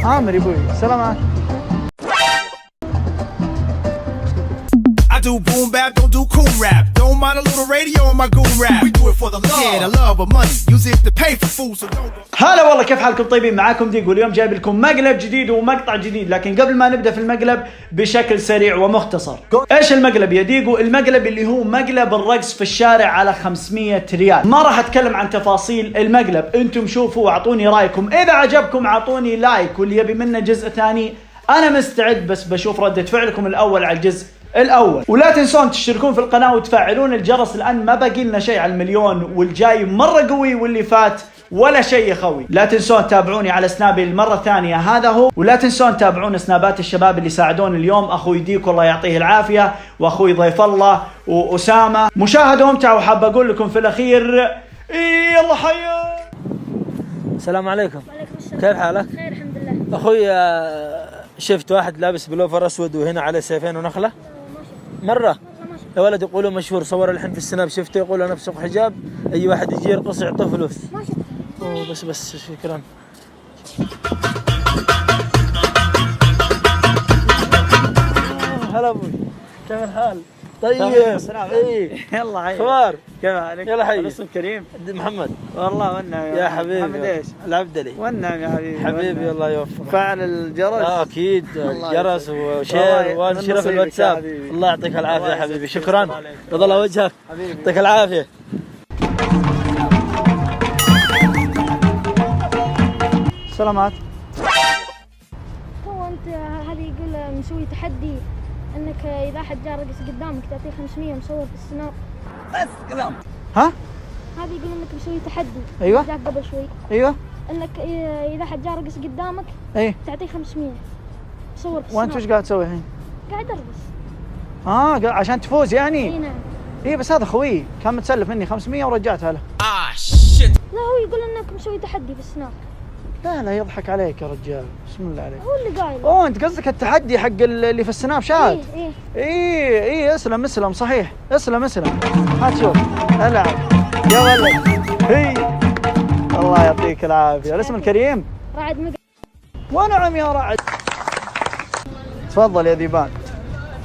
عامر يا ابوي سلامات. do boom bap, don't do cool rap. Don't mind a little radio on my goon rap. We do it for the love. Yeah, the love of money. Use it to pay for food, so don't. هلا والله، كيف حالكم؟ طيبين؟ معاكم ديجو، واليوم جايب لكم مقلب جديد ومقطع جديد. لكن قبل ما نبدا في المقلب بشكل سريع ومختصر، ايش المقلب يا ديجو؟ المقلب اللي هو مقلب الرقص في الشارع على 500 ريال. ما راح اتكلم عن تفاصيل المقلب، انتم شوفوا واعطوني رايكم. اذا عجبكم اعطوني لايك، واللي يبي منه جزء ثاني انا مستعد، بس بشوف ردة فعلكم الاول على الجزء الاول. ولا تنسون تشتركون في القناه وتفعلون الجرس، لان ما باقي لنا شيء على المليون، والجاي مره قوي واللي فات ولا شيء يا خوي. لا تنسون تابعوني على سنابي المره الثانيه، هذا هو. ولا تنسون تابعون سنابات الشباب اللي ساعدوني اليوم، اخوي ديكو الله يعطيه العافيه، واخوي ضيف الله واسامه. مشاهده ممتعه. وحاب اقول لكم في الاخير يلا حيا. السلام عليكم. وعليكم السلام. كيف حالك؟ خير الحمد لله. اخوي شفت واحد لابس بلوفر اسود وهنا عليه سيفين ونخله مره. يا ولد يقولوا مشهور، صور الحين في السناب شفته، يقولوا نفسه حجاب، اي واحد يجي يرقص يعطوه فلوس. ما شفت. بس شكرا. هلا ابوي، كيف الحال؟ طيب ايه يلا حي. اخبار؟ كيف حالك؟ يلا حي. اسمك كريم؟ محمد. والله والنعم يا حبيبي. محمد ايش؟ العبدلي. والنعم يا حبيبي. حبيبي الله يوفقك. فعل الجرس. اكيد الجرس وشير وانشره في الواتساب. الله يعطيك العافيه يا حبيبي، شكرا. رضا الله وجهك، يعطيك العافيه. سلامات. تو انت هذه يقول مسوي تحدي انك اذا حد جاء رقص قدامك تعطيه 500 مصور في السناب. بس كلام. ها؟ هذا يقول انك مسوي تحدي. ايوه. جاك قبل شوي. ايوه. انك اذا حد جاء رقص قدامك ايه تعطيه 500 مصور في السناب. وانت وش قاعد تسوي الحين؟ قاعد ارقص. عشان تفوز يعني؟ اي نعم. ايه بس هذا خوي كان متسلف مني 500 ورجعتها له. لا هو يقول انك مسوي تحدي في السناب. لا يضحك عليك يا رجال، بسم الله عليك. هو اللي قايل. اوه انت قصدك التحدي حق اللي في السناب شات؟ ايه اسلم صحيح، اسلم هات شوف العب يا ولد. هي الله يعطيك العافيه. الاسم الكريم رعد مقلب. ونعم يا رعد. تفضل يا ذيبان.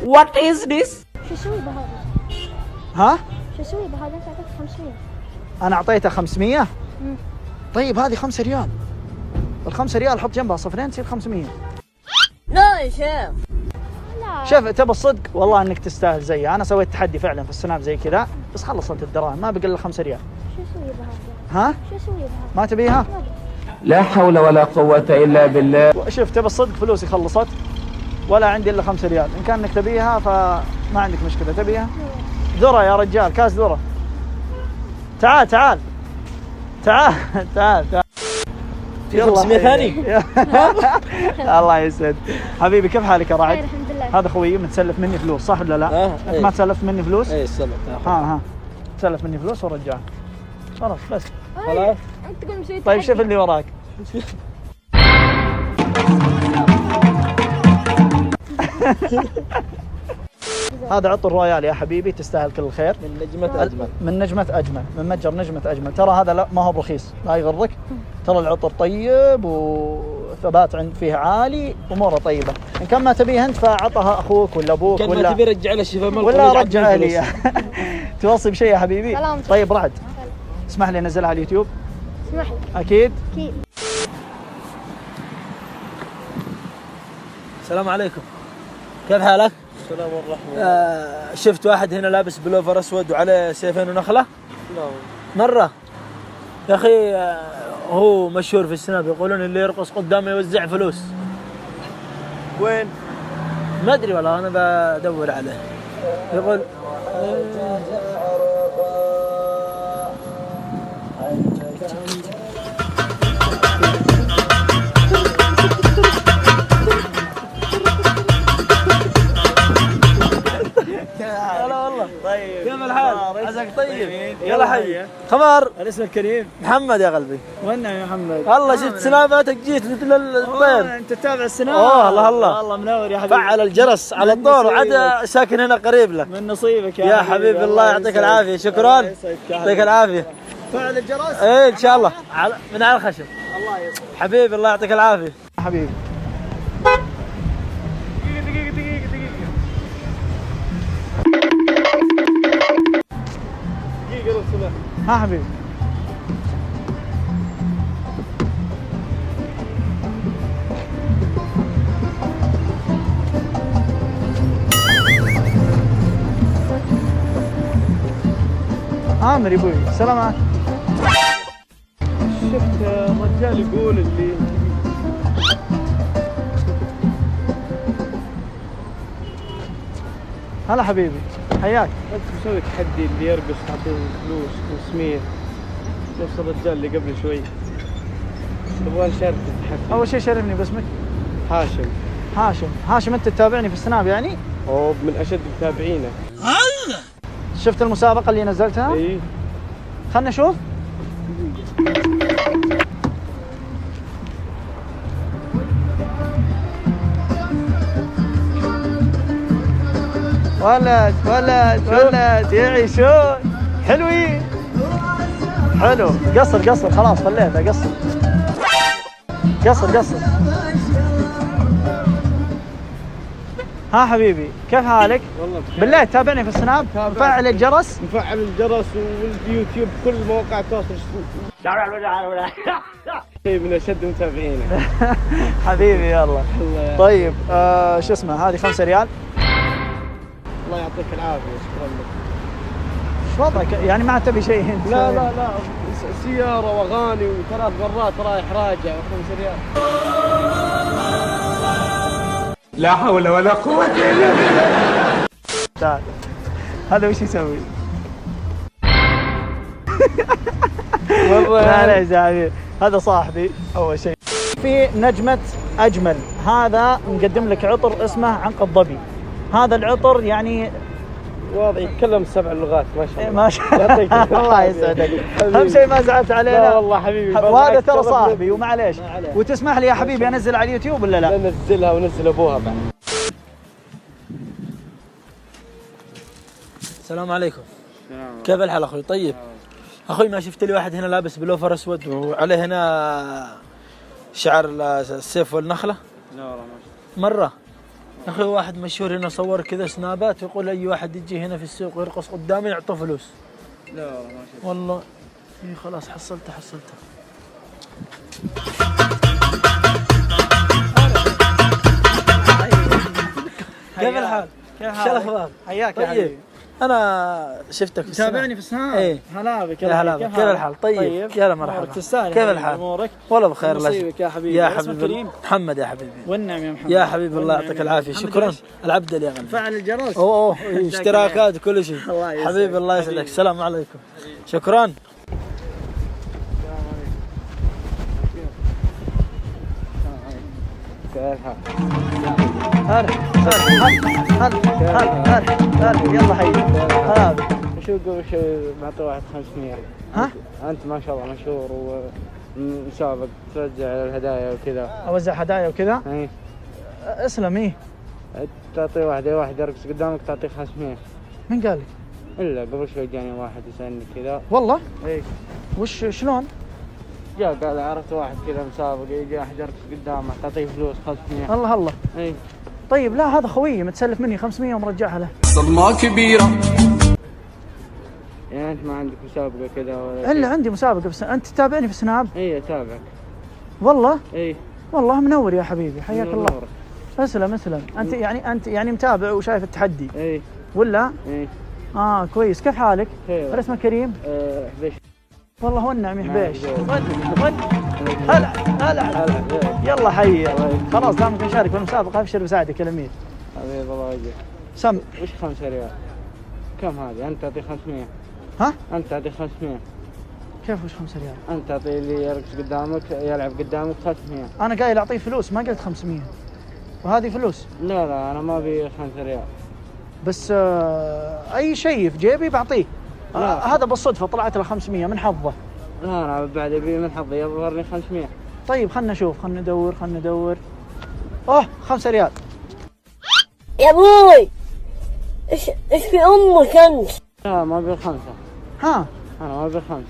What is this؟ شو اسوي بهذا؟ ها؟ شو اسوي بهذا؟ انت اعطيته 500. انا اعطيته 500. مم. طيب هذه 5 ريال، ال5 ريال حط جنبها صفرين تصير 500. لا يا شيخ. لا. شوف تبى الصدق والله انك تستاهل زيي. انا سويت تحدي فعلا في السناب زي كذا، بس خلص انت الدراهم، ما بقى الا 5 ريال. شو اسوي بهذا؟ ها؟ شو اسوي بهذا؟ ما تبيها؟ لا حول ولا قوة إلا بالله. شوف تبى الصدق فلوسي خلصت ولا عندي الا 5 ريال. ان كان انك تبيها فما عندك مشكله. تبيها؟ ذره يا رجال، كاس ذره. تعال تعال تعال تعال تعال. في 500 ثاني. الله يسعد حبيبي. كيف حالك يا رعد؟ خير الحمد لله. هذا خويي متسلف مني فلوس صح ولا لا؟ انت ايه. ما تسلفت مني فلوس؟ اي السلام. ها تسلف مني فلوس ورجعها. خلاص بس. خلاص. انت تقول مسوي طيب تحدي. شوف اللي وراك. هذا عطر رويال يا حبيبي، تستاهل كل الخير. من نجمة أجمل. من نجمة أجمل، من متجر نجمة أجمل. ترى هذا لا ما هو برخيص، لا يغرك. ترى العطر طيب وثبات فيه عالي، أموره طيبة. إن كان ما تبيه أنت فعطها أخوك ولا أبوك كان ولا ما تبي رجع له الشفا ملك ولا رجع لي. توصي بشيء يا حبيبي؟ سلامتك. طيب رعد اسمح لي أنزلها على اليوتيوب؟ اسمح لي. أكيد؟ اكيد. السلام عليكم. كيف حالك؟ السلام ورحمة. شفت واحد هنا لابس بلوفر اسود وعليه سيفين ونخله مره. يا اخي هو مشهور في السناب، يقولون اللي يرقص قدامه يوزع فلوس. وين؟ ما ادري والله، انا بدور عليه. يقول هلا والله. طيب كيف الحال؟ عساك طيب؟ يلا حي. خبر؟ الاسم الكريم محمد يا قلبي. وين يا محمد؟ والله شفت سناباتك جيت مثل الطير. انت تتابع السناب؟ الله والله منور يا حبيبي. فعل الجرس على الطول وعاد ساكن هنا قريب لك. من نصيبك يا حبيبي الله يعطيك العافيه، شكرا. يعطيك العافيه. فعل الجرس؟ ايه ان شاء الله من على الخشب. الله يسعدك حبيبي الله يعطيك العافيه حبيبي. سمحت. ها حبيبي. عامر يا ابوي سلامات. شفت الرجال يقول اللي هلا حبيبي حياك. انت مسوي تحدي اللي يرقص تعطيه فلوس 500 نفس الرجال اللي قبل شوي. نبغى نشارك التحدي. اول شيء شرفني باسمك. هاشم. هاشم انت تتابعني في السناب يعني؟ هو من اشد متابعينه. شفت المسابقة اللي نزلتها؟ اي خلنا نشوف. ولد يعيشون حلوين. حلو قصر خلاص خليته قصر. ها حبيبي كيف حالك؟ والله بخير. بالله تتابعني في السناب؟ مفعل الجرس؟ نفعل الجرس واليوتيوب كل مواقع التواصل الاجتماعي من اشد متابعينه. حبيبي يلا. طيب شو اسمه هذه 5 ريال. الله يعطيك العافيه. شكرا لك. شو وضعك يعني ما تبي شيء انت؟ لا سياره واغاني وثلاث مرات رايح راجع 5 ريال. لا حول ولا قوة إلا بالله. تعال هذا وش يسوي؟ معليش يا حبيبي هذا صاحبي اول شيء. في نجمة اجمل هذا مقدم لك عطر اسمه عنق الظبي. هذا العطر يعني واضح يتكلم 7 لغات ما شاء الله. ما شاء الله. الله يسعدك. اهم شيء ما زعلت علينا. لا والله حبيبي. وهذا ترى صاحبي ومعليش. وتسمح لي يا حبيبي انزل على اليوتيوب ولا لا؟ ننزلها وننزل ابوها بعد. السلام عليكم. كيف الحال اخوي؟ طيب اخوي ما شفت لي واحد هنا لابس بلوفر اسود وعليه هنا شعر السيف والنخله؟ لا والله ما شفت. مره اخي واحد مشهور هنا صور كذا سنابات ويقول اي واحد يجي هنا في السوق ويرقص قدامي يعطوه فلوس. لا والله ما شفت. والله إيه خلاص حصلته. كيف الحال؟ شو الاخبار؟ حياك يا طيب حبيبي. انا شفتك في السناب. تابعني في السناب. ايه هلا بك. يا هلا بك. كيف الحال؟ طيب يا هلا مرحبا. تستاهل. كيف الحال؟ امورك؟ والله بخير الله نصيبك يا حبيبي. يا اسمك حبيبي كريم؟ محمد يا حبيبي. والنعم يا محمد. يا حبيبي الله يعطيك العافيه. شكرا. العبد يا غالي. فعل الجرس. اوه اشتراكات وكل شيء. الله يسعدك. حبيبي الله يسعدك. السلام عليكم. شكرا. هلا يلا حي. هلا بك. شو قبل شوي معطي واحد 500. ها؟ انت ما شاء الله مشهور ومسابق توزع الهدايا وكذا. اوزع هدايا وكذا. اي اسلم. ايه تعطي واحد يرقص قدامك تعطيه 500. من قال لك؟ الا قبل شوي جاني واحد يسالني كذا. والله؟ اي وش شلون؟ جاء قال عرفت واحد كذا مسابق يجي احد يرقص قدامه تعطيه فلوس 500. الله. اي طيب لا هذا خويي متسلف مني 500 ومرجعها له. صدمة كبيرة. يعني انت ما عندك مسابقه كذا ولا الا عندي مسابقه بس انت تتابعني في السناب؟ اي اتابعك. والله؟ اي والله منور يا حبيبي حياك الله. نورك. اسلم. انت يعني متابع وشايف التحدي اي ولا؟ اي كويس. كيف حالك؟ خير. اسمك كريم؟ حبيش. والله والنعم يا حبيش. حبيش. هلا يلا حي. خلاص دامك نشارك في المسابقه ابشر بساعدك يا الامير. حبيبي الله يجزيك. سم. وش 5 ريال؟ كم هذه؟ انت تعطي 500. ها؟ انت تعطي 500. كيف وش 5 ريال؟ انت تعطي اللي يرقص قدامك يلعب قدامك 500. انا قايل اعطيه فلوس ما قلت 500 وهذه فلوس. لا انا ما ابي 5 ريال. بس اي شيء في جيبي بعطيه. هذا بالصدفه طلعت له 500 من حظه. لا انا بعد ابي من حظي يظهر لي 500. طيب خلنا نشوف خلنا ندور. 5 ريال. يا ابوي ايش في امك انت؟ لا ما ابي 5. ها انا ما ابي 5.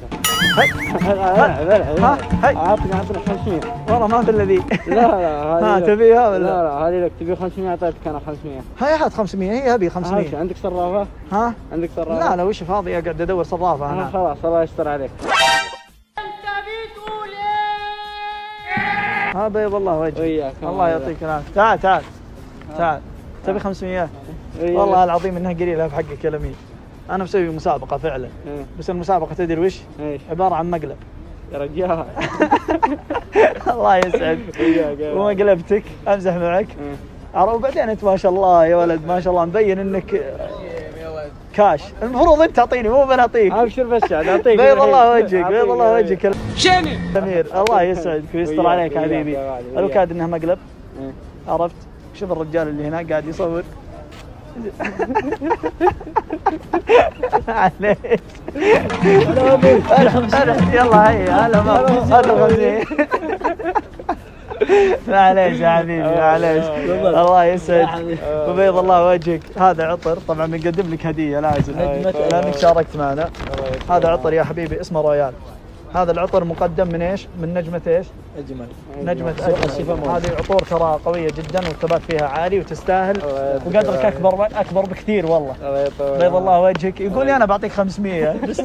ها هاي اعطني 500. والله ما في الذي. لا ها هذه تبيها ولا؟ لا هذه لك. تبي 500 اعطيتك انا 500. هاي هات 500 هي ابي 500. عندك صرافه؟ ها عندك صرافه؟ لا وش فاضي اقعد ادور صرافه انا. خلاص الله يستر عليك. ها بيض الله وجهك. وياك الله يعطيك العافيه. تعال تعال تبي 500. والله العظيم انها قليله في حقك يا لمين. انا مسوي مسابقه فعلا بس المسابقه تدري وش؟ عباره عن مقلب يا رجال. الله يسعد. ومقلبتك امزح معك. وبعدين انت ما شاء الله يا ولد ما شاء الله مبين انك كاش. المفروض انت تعطيني مو بنعطيك. ابشر بس اعطيك. بيض الله وجهك بيض الله وجهك. شيني امير الله يسعدك ويستر عليك يا حبيبي. الوكاد انها مقلب عرفت. شوف الرجال اللي هناك قاعد يصور. معليش يلا هيا هلا هذا معليش يا حبيبي معليش. الله يسعدك وبيض الله وجهك. هذا عطر طبعا بنقدم لك هديه لازم لانك شاركت معنا. هذا عطر يا حبيبي اسمه رويال. هذا العطر مقدم من ايش؟ من نجمة ايش؟ اجمل. نجمة أجمل. هذه عطور ترى قوية جدا والثبات فيها عالي وتستاهل وقدرك أكبر بكثير والله. بيض الله وجهك. يقول لي أنا بعطيك 500 بس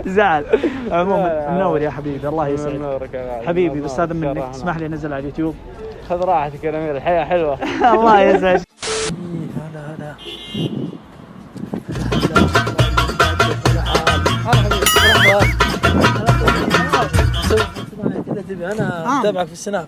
زعل. عموما منور يا حبيبي الله يسعدك حبيبي. بس هذا منك تسمح لي أنزل على اليوتيوب. خذ راحتك يا أمير الحياة حلوة. الله يسعدك. هلا انا اتابعك في السناب.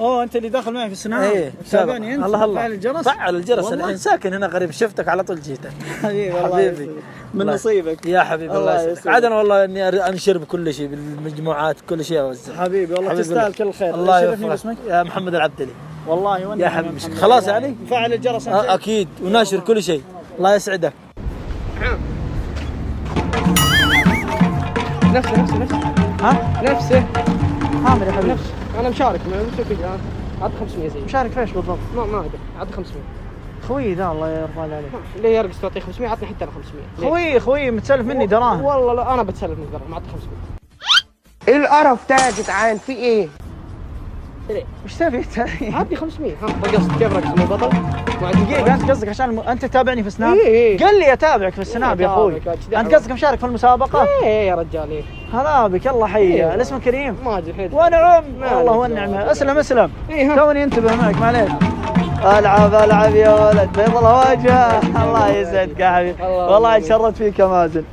اوه انت اللي داخل معي في السناب. ايه تابعني انت. الله فعل الجرس. فعل الجرس الحين ساكن هنا قريب شفتك على طول جيتك. حبيبي من نصيبك يا حبيبي الله يسعدك. عاد انا والله اني انشر بكل شيء بالمجموعات كل شيء اوزع. حبيبي والله تستاهل كل خير. الله يوفقك يا محمد العبدلي. والله يا حبيبي خلاص يعني فعل الجرس اكيد وناشر كل شيء. الله يسعدك. نفسه ها نفسه عامل يا حبيبي. انا مشارك معه عطى 500 زي مشارك فيش بالضبط؟ ما اقدر عطى 500. خوي ذا الله يرضى عليك. ليه يرقص تعطيه 500 عطني حتى انا 500. خوي متسلف مني دراهم. والله لا انا بتسلف منك دراهم. عطى 500. ايه القرف ده يا جدعان في ايه؟ وش تبي؟ عطني 500. ها رقصت كيف رقص مو بطل؟ دقيقة انت قصدك عشان انت تتابعني في السناب؟ إيه. قل لي اتابعك في السناب يا اخوي. انت قصدك مشارك في المسابقة؟ ايه يا رجال ايه. هلا بك الله حيه. الاسم كريم. ماجد حيد. ونعم والله والنعمة. اسلم إيه. توني انتبه معك معليش. العب يا ولد بيض الله وجهه. الله يسعدك يا حبيبي والله اتشرفت فيك يا مازن.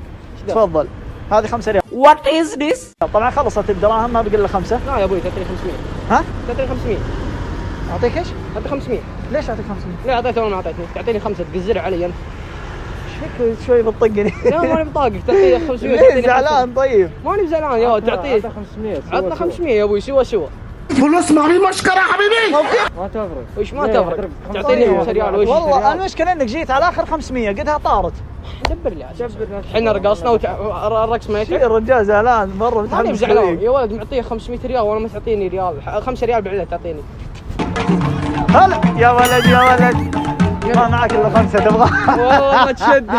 تفضل هذه 5 ريال. وات از ذس؟ طبعا خلصت الدراهم ما بقى الا 5. لا يا ابوي تعطيني 500. ها؟ تعطيني 500. اعطيك ايش؟ تعطي 500. ليش اعطيك 500؟ ليه اعطيته ولا ما اعطيتني؟ تعطيني 5 تقزر علي انت. ايش فيك شوي بتطقني؟ لا ماني بطاقك تعطيه 500. ليه زعلان طيب؟ ماني زعلان يا ولد تعطيه 500. عطنا 500 يا ابوي سوا فلوس معني مشكرة يا حبيبي. ما تفرق. وش ما تفرق؟ تعطيني 5 ريال وش؟ والله المشكلة انك جيت على اخر 500 قدها طارت. دبر لي عاد. احنا رقصنا والرقص ما يكفي. الرجال زعلان مرة ماني متحمس زعلان يا ولد معطيه 500 ريال وانا ما تعطيني ريال. 5 ريال بالعله تعطيني. هلا يا ولد ما معك الا 5 تبغى. والله ما تشد.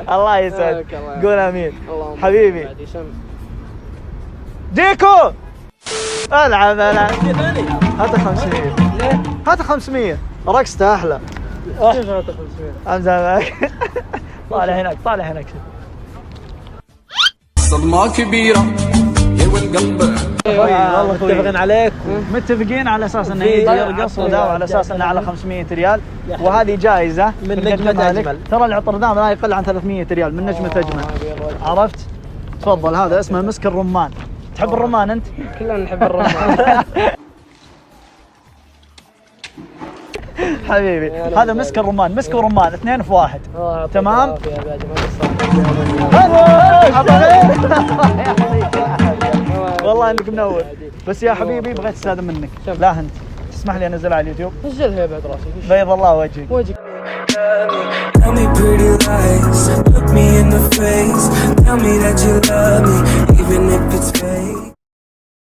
الله يسعدك. قول امين حبيبي. ديكو العب هات 500. هات 500 رقصته احلى. كيف هذا 500؟ امزح معك. طالع هناك صدمة كبيرة يا والقلب. والله متفقين عليك. متفقين على اساس انه يجي يرقص وذا وعلى اساس انه على 500 ريال وهذه جائزه من نجمة أجمل. ترى العطر ذا لا يقل عن 300 ريال من نجمة أجمل. عرفت؟ تفضل هذا اسمه مسك الرمان. تحب الرمان انت؟ كلنا نحب الرمان. حبيبي هذا مسك الرمان. مسك ورمان 2 في 1. تمام؟ والله انك منور. بس يا حبيبي بغيت استاذن منك. لا انت تسمح لي انزلها على اليوتيوب؟ نزلها يا بعد راسي. بيض الله وجهك. Tell me pretty lies, look me in the face, tell me that you love me, even if it's fake.